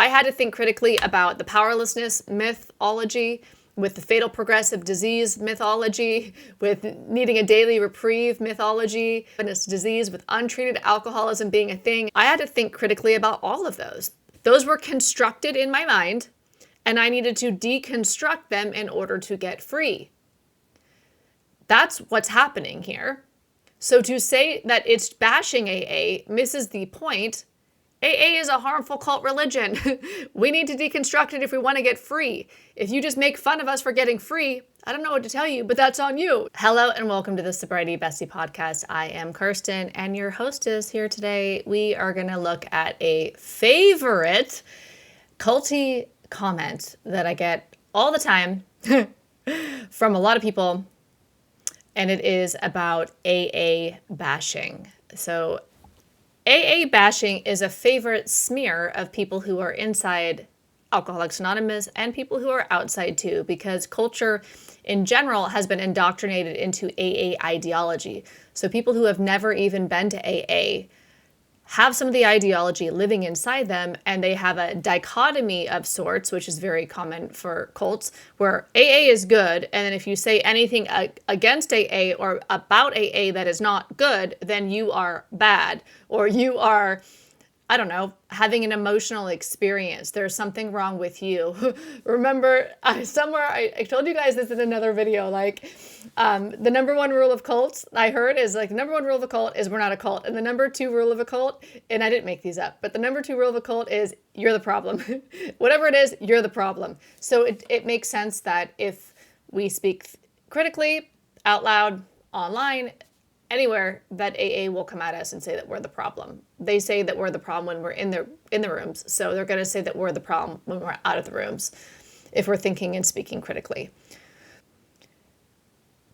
I had to think critically about the powerlessness mythology, with the fatal progressive disease mythology, with needing a daily reprieve mythology, and this disease with untreated alcoholism being a thing. I had to think critically about all of those. Those were constructed in my mind, and I needed to deconstruct them in order to get free. That's what's happening here. So to say that it's bashing AA misses the point. AA is a harmful cult religion. We need to deconstruct it if we want to get free. If you just make fun of us for getting free, I don't know what to tell you, but that's on you. Hello and welcome to the Sobriety Bestie podcast. I am Kirsten and your hostess here today. We are going to look at a favorite culty comment that I get all the time from a lot of people, and it is about AA bashing. So AA bashing is a favorite smear of people who are inside Alcoholics Anonymous and people who are outside too, because culture in general has been indoctrinated into AA ideology. So people who have never even been to AA have some of the ideology living inside them, and they have a dichotomy of sorts, which is very common for cults, where AA is good, and then if you say anything against AA or about AA that is not good, then you are bad, or you are, I don't know, having an emotional experience. There's something wrong with you. Remember, I told you guys this in another video, the number one rule of cults I heard is the number one rule of a cult is we're not a cult. And the number two rule of a cult, and I didn't make these up, but the number two rule of a cult is you're the problem. Whatever it is, you're the problem. So it makes sense that if we speak critically, out loud, online, anywhere, that AA will come at us and say that we're the problem. They say that we're the problem when we're in the rooms. So they're going to say that we're the problem when we're out of the rooms, if we're thinking and speaking critically.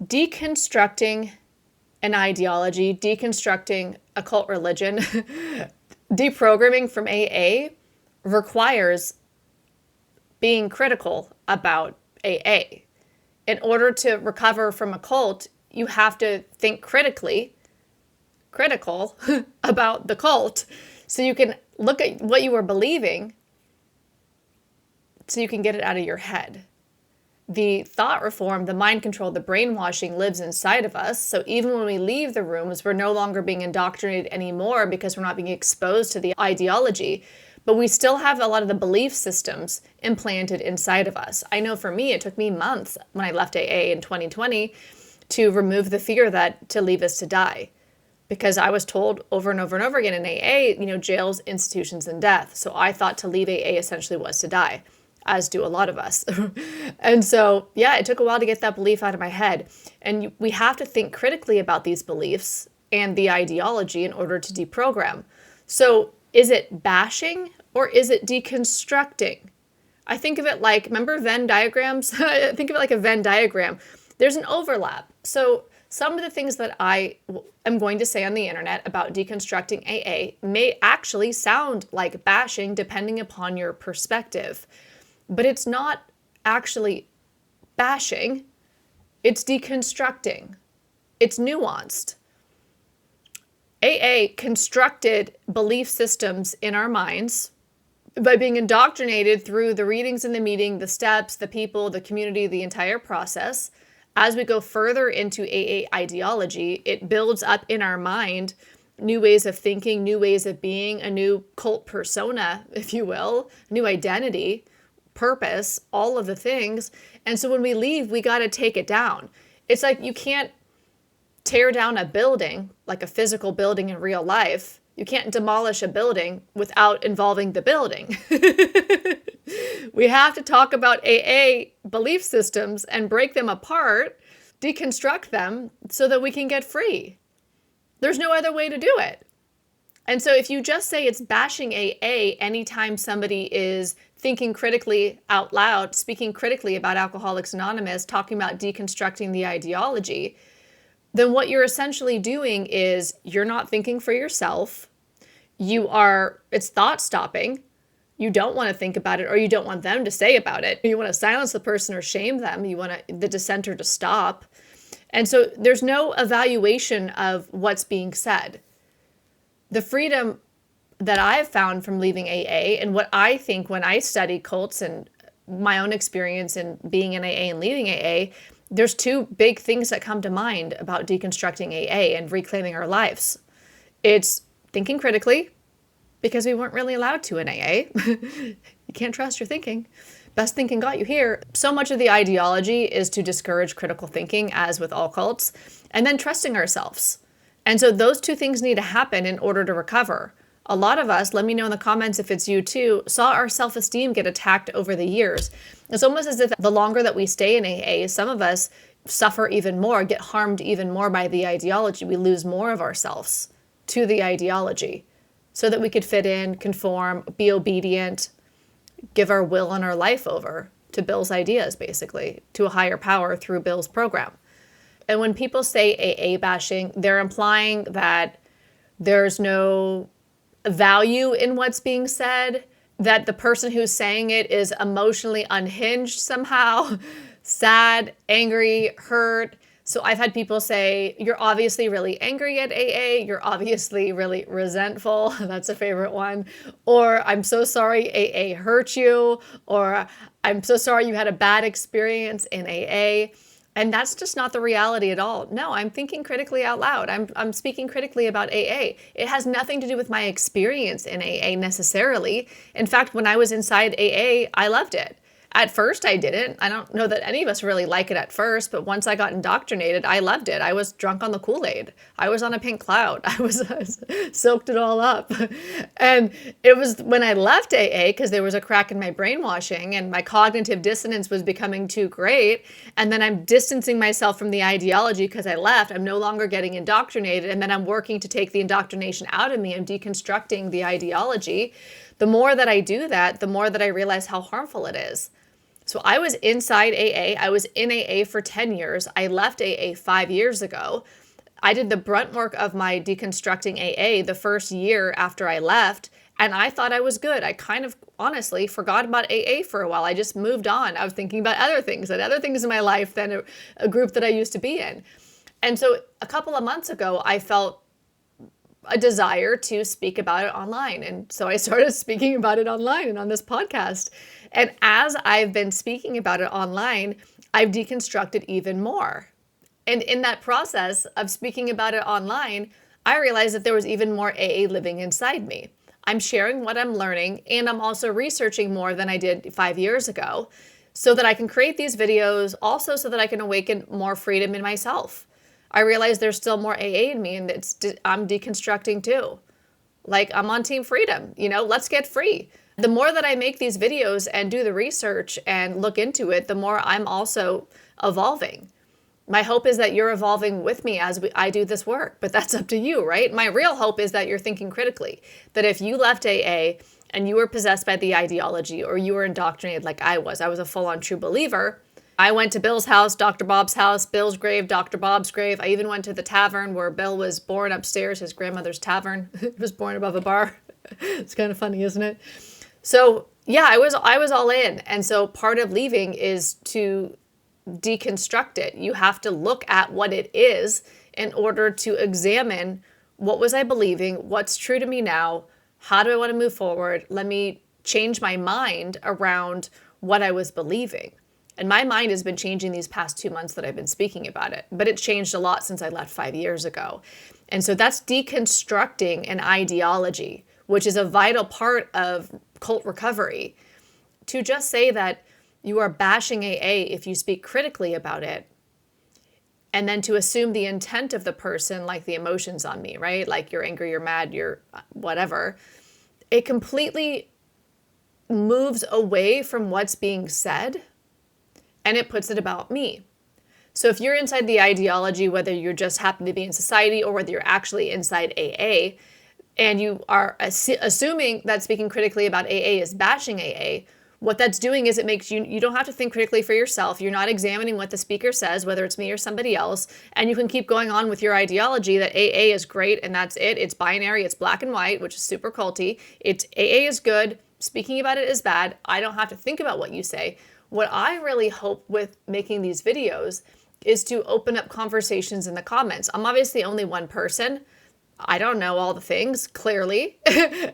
Deconstructing an ideology, deconstructing a cult religion, deprogramming from AA requires being critical about AA. In order to recover from a cult, you have to think critical about the cult, so you can look at what you were believing, so you can get it out of your head. The thought reform, the mind control, the brainwashing lives inside of us. So even when we leave the rooms, we're no longer being indoctrinated anymore because we're not being exposed to the ideology, but we still have a lot of the belief systems implanted inside of us. I know for me, it took me months when I left AA in 2020 to remove the fear that to leave is to die. Because I was told over and over and over again in AA, jails, institutions, and death. So I thought to leave AA essentially was to die, as do a lot of us. And so, it took a while to get that belief out of my head. And we have to think critically about these beliefs and the ideology in order to deprogram. So is it bashing or is it deconstructing? I think of it like, remember Venn diagrams? Think of it like a Venn diagram. There's an overlap. So some of the things that I am going to say on the internet about deconstructing AA may actually sound like bashing depending upon your perspective. But it's not actually bashing. It's deconstructing. It's nuanced. AA constructed belief systems in our minds by being indoctrinated through the readings in the meeting, the steps, the people, the community, the entire process. As we go further into AA ideology, it builds up in our mind new ways of thinking, new ways of being, a new cult persona, if you will, new identity, purpose, all of the things. And so when we leave, we got to take it down. It's like you can't tear down a building, like a physical building in real life. You can't demolish a building without involving the building. We have to talk about AA belief systems and break them apart, deconstruct them so that we can get free. There's no other way to do it. And so if you just say it's bashing AA anytime somebody is thinking critically out loud, speaking critically about Alcoholics Anonymous, talking about deconstructing the ideology, then what you're essentially doing is you're not thinking for yourself. It's thought stopping. You don't want to think about it, or you don't want them to say about it. You want to silence the person or shame them. You want the dissenter to stop. And so there's no evaluation of what's being said. The freedom that I've found from leaving AA, and what I think when I study cults and my own experience in being in AA and leaving AA, there's two big things that come to mind about deconstructing AA and reclaiming our lives. It's thinking critically, because we weren't really allowed to in AA. You can't trust your thinking. Best thinking got you here. So much of the ideology is to discourage critical thinking, as with all cults, and then trusting ourselves. And so those two things need to happen in order to recover. A lot of us, let me know in the comments if it's you too, saw our self-esteem get attacked over the years. It's almost as if the longer that we stay in AA, some of us suffer even more, get harmed even more by the ideology. We lose more of ourselves to the ideology so that we could fit in, conform, be obedient, give our will and our life over to Bill's ideas, basically, to a higher power through Bill's program. And when people say AA bashing, they're implying that there's no value in what's being said, that the person who's saying it is emotionally unhinged somehow, sad, angry, hurt. So I've had people say, you're obviously really angry at AA, you're obviously really resentful, that's a favorite one, or I'm so sorry AA hurt you, or I'm so sorry you had a bad experience in AA. And that's just not the reality at all. No, I'm thinking critically out loud. I'm speaking critically about AA. It has nothing to do with my experience in AA necessarily. In fact, when I was inside AA, I loved it. At first, I didn't. I don't know that any of us really like it at first, but once I got indoctrinated, I loved it. I was drunk on the Kool-Aid. I was on a pink cloud. I soaked it all up. And it was when I left AA, because there was a crack in my brainwashing and my cognitive dissonance was becoming too great. And then I'm distancing myself from the ideology because I left. I'm no longer getting indoctrinated. And then I'm working to take the indoctrination out of me. I'm deconstructing the ideology. The more that I do that, the more that I realize how harmful it is. So I was inside AA. I was in AA for 10 years. I left AA 5 years ago. I did the brunt work of my deconstructing AA the first year after I left, and I thought I was good. I kind of honestly forgot about AA for a while. I just moved on. I was thinking about other things in my life than a group that I used to be in. And so a couple of months ago, I felt a desire to speak about it online. And so I started speaking about it online and on this podcast. And as I've been speaking about it online, I've deconstructed even more. And in that process of speaking about it online, I realized that there was even more AA living inside me. I'm sharing what I'm learning, and I'm also researching more than I did 5 years ago so that I can create these videos, also so that I can awaken more freedom in myself. I realize there's still more AA in me, and I'm deconstructing too. Like, I'm on team freedom, let's get free. The more that I make these videos and do the research and look into it, the more I'm also evolving. My hope is that you're evolving with me as I do this work, but that's up to you, right? My real hope is that you're thinking critically, that if you left AA and you were possessed by the ideology or you were indoctrinated like I was a full-on true believer. I went to Bill's house, Dr. Bob's house, Bill's grave, Dr. Bob's grave. I even went to the tavern where Bill was born upstairs, his grandmother's tavern. He was born above a bar. It's kind of funny, isn't it? So yeah, I was all in. And so part of leaving is to deconstruct it. You have to look at what it is in order to examine, what was I believing? What's true to me now? How do I want to move forward? Let me change my mind around what I was believing. And my mind has been changing these past 2 months that I've been speaking about it, but it changed a lot since I left 5 years ago. And so that's deconstructing an ideology, which is a vital part of cult recovery. To just say that you are bashing AA if you speak critically about it, and then to assume the intent of the person, like the emotions on me, right? Like you're angry, you're mad, you're whatever. It completely moves away from what's being said, and it puts it about me. So if you're inside the ideology, whether you just happen to be in society or whether you're actually inside AA, and you are assuming that speaking critically about AA is bashing AA, what that's doing is it makes you don't have to think critically for yourself. You're not examining what the speaker says, whether it's me or somebody else, and you can keep going on with your ideology that AA is great and that's it. It's binary, it's black and white, which is super culty. It's AA is good, speaking about it is bad. I don't have to think about what you say. What I really hope with making these videos is to open up conversations in the comments. I'm obviously only one person. I don't know all the things, clearly,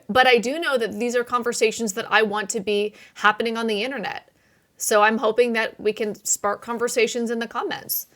but I do know that these are conversations that I want to be happening on the internet. So I'm hoping that we can spark conversations in the comments.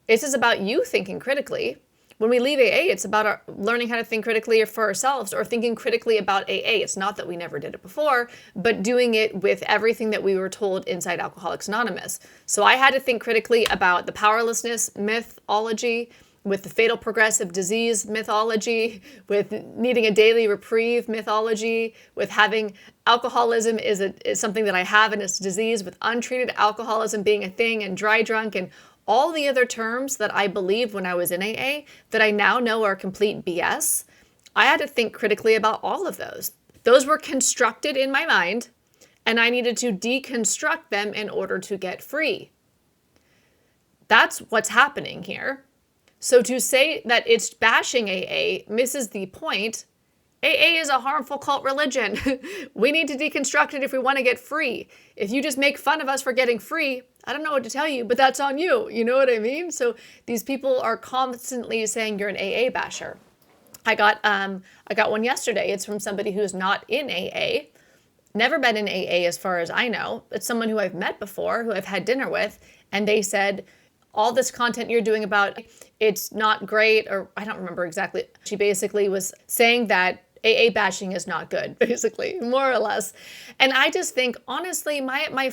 This is about you thinking critically. When we leave AA, it's about learning how to think critically for ourselves, or thinking critically about AA. It's not that we never did it before, but doing it with everything that we were told inside Alcoholics Anonymous. So I had to think critically about the powerlessness mythology, with the fatal progressive disease mythology, with needing a daily reprieve mythology, with having alcoholism is something that I have and it's a disease, with untreated alcoholism being a thing, and dry drunk, and all the other terms that I believed when I was in AA that I now know are complete BS. I had to think critically about all of those. Those were constructed in my mind, and I needed to deconstruct them in order to get free. That's what's happening here. So to say that it's bashing AA misses the point. AA is a harmful cult religion. We need to deconstruct it if we want to get free. If you just make fun of us for getting free, I don't know what to tell you, but that's on you. You know what I mean? So these people are constantly saying you're an AA basher. I got one yesterday. It's from somebody who's not in AA, never been in AA as far as I know. It's someone who I've met before, who I've had dinner with, and they said, all this content you're doing about it's not great, or I don't remember exactly. She basically was saying that AA bashing is not good, basically, more or less. And I just think, honestly, my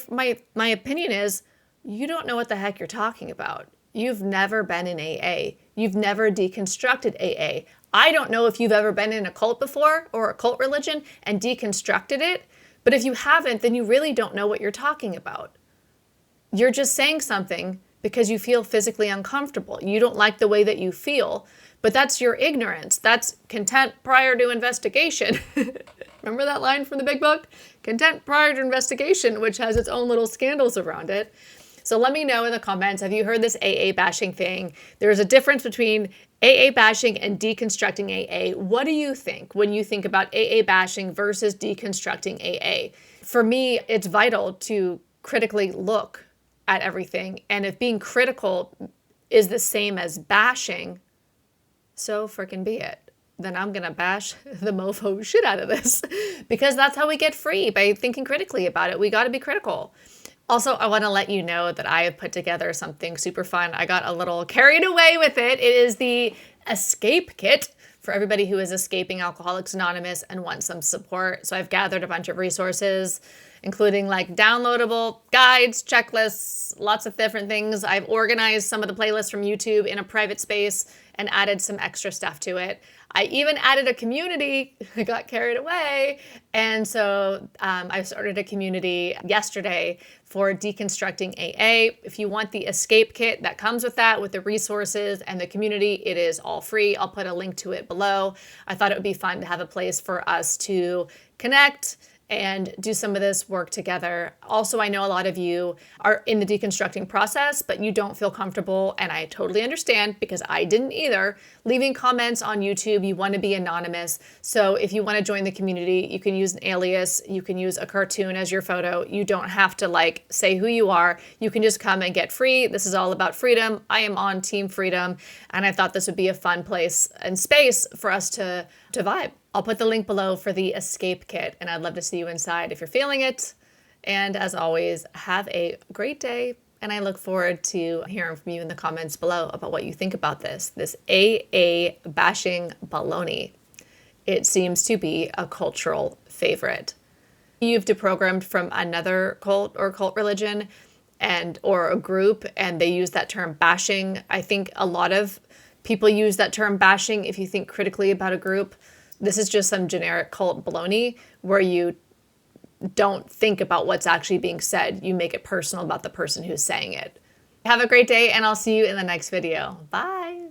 opinion is, you don't know what the heck you're talking about. You've never been in AA. You've never deconstructed AA. I don't know if you've ever been in a cult before, or a cult religion, and deconstructed it. But if you haven't, then you really don't know what you're talking about. You're just saying something because you feel physically uncomfortable. You don't like the way that you feel, but that's your ignorance. That's content prior to investigation. Remember that line from the big book? Content prior to investigation, which has its own little scandals around it. So let me know in the comments, have you heard this AA bashing thing? There's a difference between AA bashing and deconstructing AA. What do you think when you think about AA bashing versus deconstructing AA? For me, it's vital to critically look at everything. And if being critical is the same as bashing, so frickin' be it. Then I'm gonna bash the mofo shit out of this, because that's how we get free, by thinking critically about it. We gotta be critical. Also, I wanna let you know that I have put together something super fun. I got a little carried away with it. It is the escape kit for everybody who is escaping Alcoholics Anonymous and wants some support. So I've gathered a bunch of resources, including like downloadable guides, checklists, lots of different things. I've organized some of the playlists from YouTube in a private space and added some extra stuff to it. I even added a community. I got carried away. And so I started a community yesterday for Deconstructing AA. If you want the escape kit that comes with that, with the resources and the community, it is all free. I'll put a link to it below. I thought it would be fun to have a place for us to connect and do some of this work together. Also, I know a lot of you are in the deconstructing process, but you don't feel comfortable, and I totally understand, because I didn't either, leaving comments on YouTube. You want to be anonymous. So if you want to join the community, you can use an alias, you can use a cartoon as your photo. You don't have to like say who you are. You can just come and get free. This is all about freedom. I am on Team Freedom, and I thought this would be a fun place and space for us to vibe. I'll put the link below for the escape kit, and I'd love to see you inside if you're feeling it. And as always, have a great day, and I look forward to hearing from you in the comments below about what you think about this AA bashing baloney. It seems to be a cultural favorite. You've deprogrammed from another cult or cult religion or a group, and they use that term bashing. I think a lot of people use that term bashing if you think critically about a group. This is just some generic cult baloney where you don't think about what's actually being said. You make it personal about the person who's saying it. Have a great day, and I'll see you in the next video. Bye.